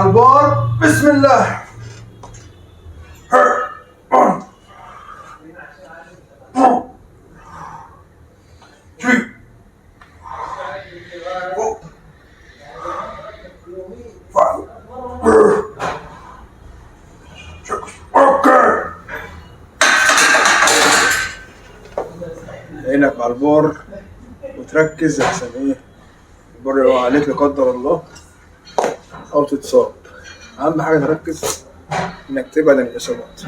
على البار. بسم الله. عينك على البار وتركز عشان ايه البار يقع عليك لا قدر الله او تتصاب. اهم حاجه تركز انك تبعد عن الاصابات.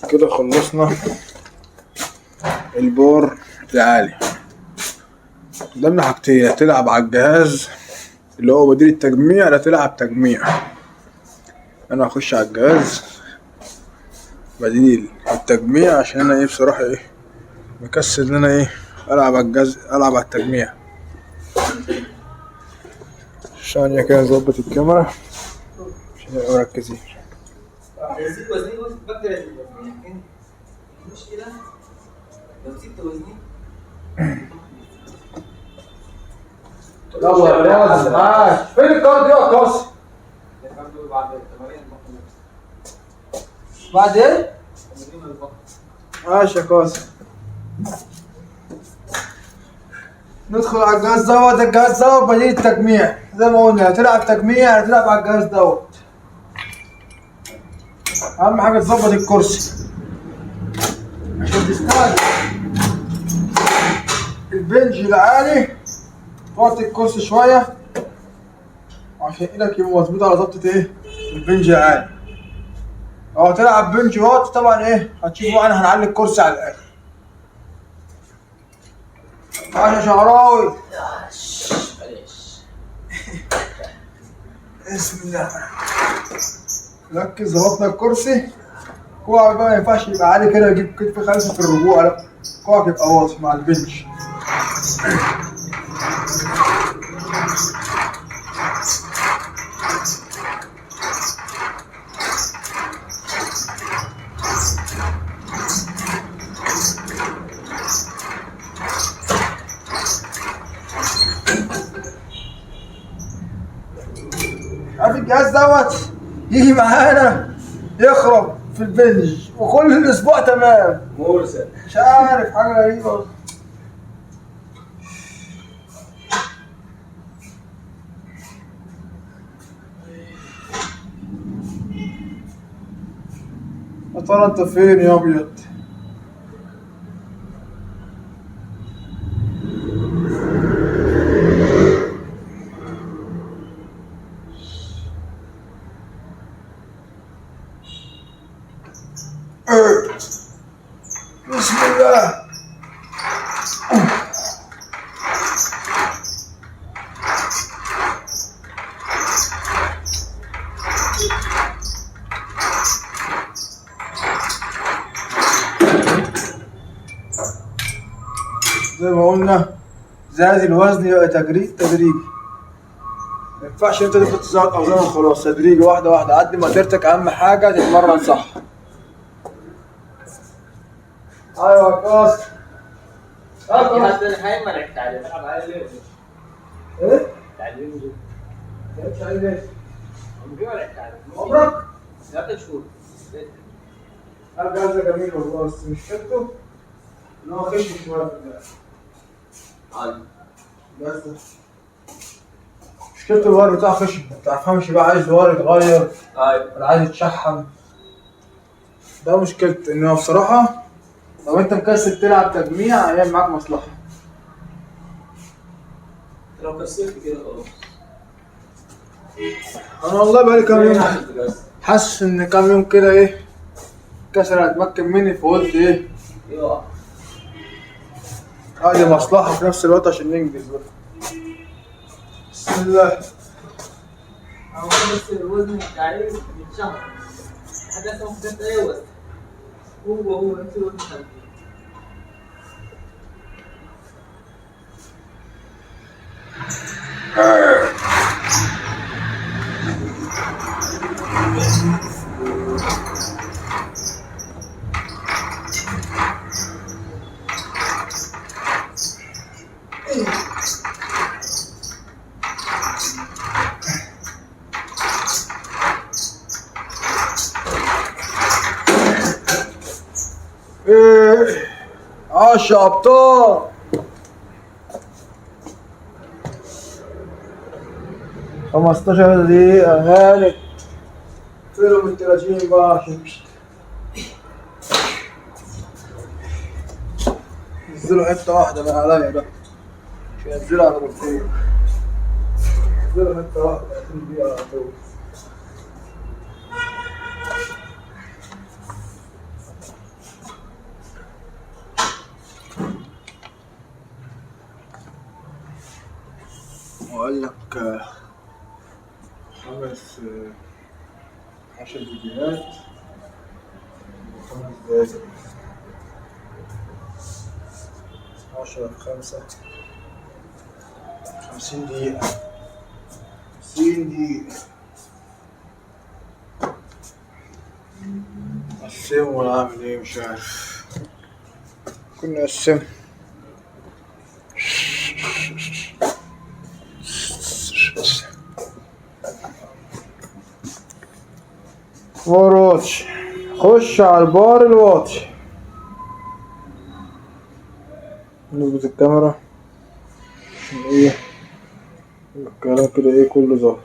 كده خلصنا البار العالي. قدامنا حاجتين، تلعب على الجهاز اللي هو بديل التجميع لا تلعب تجميع. انا هخش على الجهاز بديل التجميع عشان انا بصراحة مكسل ان انا العب على الجهاز، العب على التجميع. ثانية كده نظبط الكاميرا عشان نبقى مركزين. يزيد وزني بقدر ازيد وزني، لكن المشكلة لو زدت وزني يلا فين الكارديو يا قاسم؟ الكارديو بعد تمارين البطن. بعد ايه؟ تمارين البطن. ماشي يا قاسم. ندخل على الجهاز دوت. الجهاز دوت بديل التجميع زي ما قلنا، هتلعب تجميع هتلعب على الجهاز دوت. اهم حاجه تظبط الكرسي عشان تشتغل البنج العالي. توطي الكرسي شويه عشان ايدك يبقى مظبوط على ضبطه البنج العالي. لو هتلعب بنج واط طبعا هتشوف انا هنعلي الكرسي على الاخر. تعال يا شعراوي. بسم الله. ركز، ظبطنا الكرسي. كوعك بقى ما ينفعش يبقى عالي كده يجيب كتف خلفي في الرجوع، لا كوعك يبقى واطي مع البنش. عارف الجهاز دوت يجي معانا يخرب في البنج وكل الاسبوع تمام. مرسل مش عارف حاجه غريبه. يا ترى انت فين يا ابيض؟ بسم الله. زي ما قلنا زاد الوزن يبقى تدريجي. ما ينفعش انت تفضل تزود اوزان وخلاص، تدريجي واحده واحده قد ما قدرتك. اهم حاجه تتمرن صح. ايوه يا قاسم. هذا الحين ما لعبت عليه، بلعب عليه ليه؟ ايه؟ تعليم جدا. ما لعبتش عليه ليه؟ عمري ما لعبت عليه. عمرك؟ 3 شهور. الجهاز ده جميل والله، بس مشكلته ان هو خشن شويه في الجهاز. عادي. الجهاز ده مشكلته الوار بتاعه خشن، ما بتفهمش بقى عايز الوار يتغير ولا عايز يتشحم. ده مشكلته. انه بصراحه لو انت مكسل تلعب تجميع هيعمل معاك مصلحه. لو كسرت كده خلاص. انا والله بقالي كام يوم حاسس ان كام يوم كده كسر هتمكن مني، فقلت يقع. ادي مصلحه في نفس الوقت عشان ننجز بقى. بسم الله. هو بس الوزن التعريف من شهر حتى لو كنت أي وزن هو نفس الوزن التعريف. ايه 10 ابطال. 15 دقيقة هانت. فيلم ال 30 بقى عشان نزلوا حتة واحدة من عليا بقى عشان ينزلوا على بطيء. نزلوا حتة واحدة 30 دقيقة على طول. وقال لك 10 فيديوهات 5 دقايق. 10 في 5 50 دقيقة. 50 دقيقة. قسمه ولا عامل ايه مش عارف. كنا قسمه. بار واطي. خش على البار الواطي. نظبط الكاميرا عشان ايه الكلام كده ايه كله ظاهر.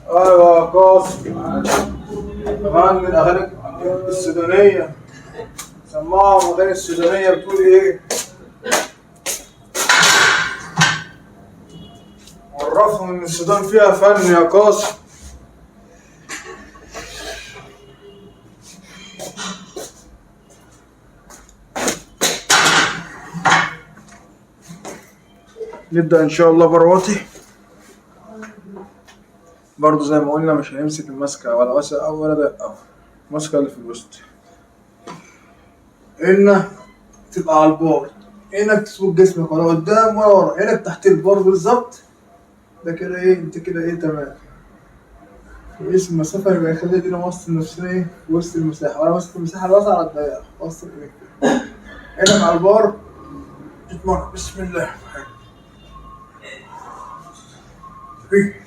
ايوه يا قاسم اغاني من اغاني السودانية. سمعهم اغاني السودانية بتقول ايه. عرفهم ان السودان فيها فن يا قاسم. نبدأ ان شاء الله برواتي. برضو زي ما قلنا مش هيمسك الماسكة ولا واسع او ولا ضيق. الماسكة اللي في الوسط. انك تبقى على البورد. انك تسوق جسمك ولا قدام ولا ورا. انك تحت البورد بالظبط. ده كده ايه انت كده ايه تمام. وقيس المسافة يبقى يخلي ايدينا وسط نفسنا ايه في وسط المساحة ولا وسط المساحة الواسعة على الضيقة. وسط ايديك كده. انك على البار تتمرن. بسم الله. إيه.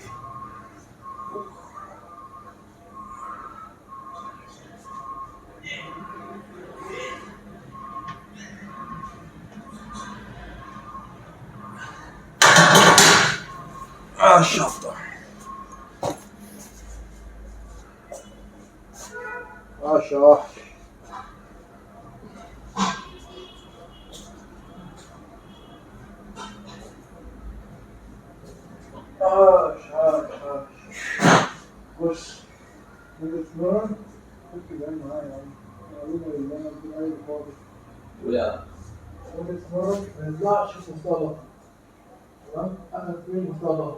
الشطة. شاح. بص بتتمرن ممكن جاي معايا يعني معلومة اللي انا بدون اي فاضي. ولا بتتمرن ما يطلعش في مستوى. تمام انا في مستوى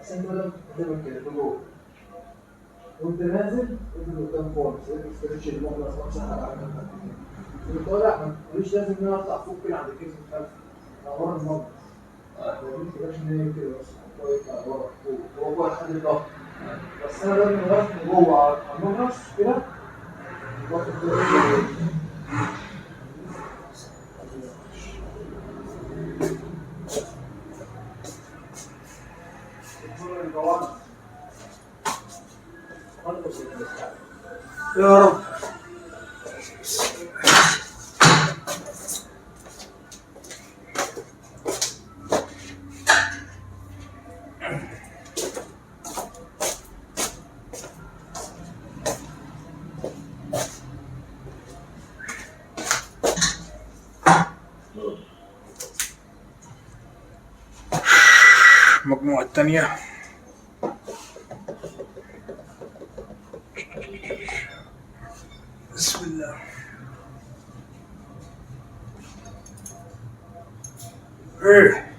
بس انت لازم تكتبها كده بجوه. وانت نازل انزل قدام خالص. استرتش المغلق خالص على عجلك. وانت طالع مش لازم ان انا اطلع فوق كده عند الكيس الخلفي. انا ورا المغلق. ما تبقاش ان هي كده بس يطلع ورا فوق هو لحد الظهر. بس انا لازم واقف من جوه على المغلق كده. واخد بالي. يا رب. المجموعة الثانية. إيه.